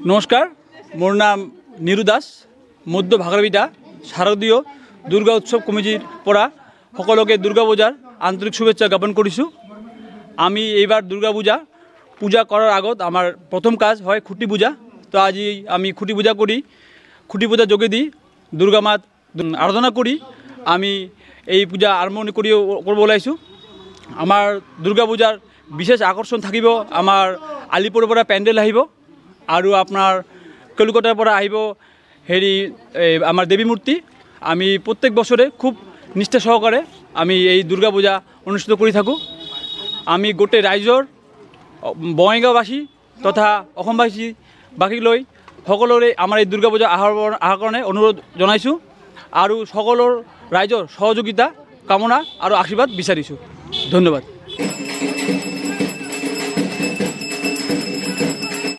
নমস্কাৰ, মোৰ নাম নিৰু দাস। মধ্য ভাগৰবিটা শাৰদীয় দুৰ্গা উৎসৱ কমিটিৰ পৰা সকলোকে দুৰ্গা পূজাৰ আন্তৰিক শুভেচ্ছা জ্ঞাপন কৰিছোঁ। আমি এইবাৰ দুৰ্গা পূজা কৰাৰ আগত আমাৰ প্ৰথম কাজ হয় খুঁটি পূজা। তো আজি আমি খুঁটি পূজা কৰি খুঁটি পূজাৰ যোগেদি দুৰ্গা মাত আৰাধনা কৰি আমি এই পূজা আৰম্ভণি কৰিব ওলাইছোঁ। আমাৰ দুৰ্গা পূজাৰ বিশেষ আকৰ্ষণ থাকিব। আমাৰ আলিপুৰৰ পৰা পেণ্ডেল আহিব আৰু আপোনাৰ কলিকতাৰ পৰা আহিব আমাৰ দেৱী মূৰ্তি। আমি প্ৰত্যেক বছৰে খুব নিষ্ঠা সহকাৰে আমি এই দুৰ্গা পূজা অনুষ্ঠিত কৰি থাকোঁ। আমি গোটেই ৰাইজৰ বঙাইগাঁওবাসী তথা অসমবাসীক লৈ সকলোৰে আমাৰ এই দুৰ্গা পূজা অহাৰ কাৰণে অনুৰোধ জনাইছোঁ আৰু সকলৰ ৰাইজৰ সহযোগিতা কামনা আৰু আশীৰ্বাদ বিচাৰিছোঁ। ধন্যবাদ।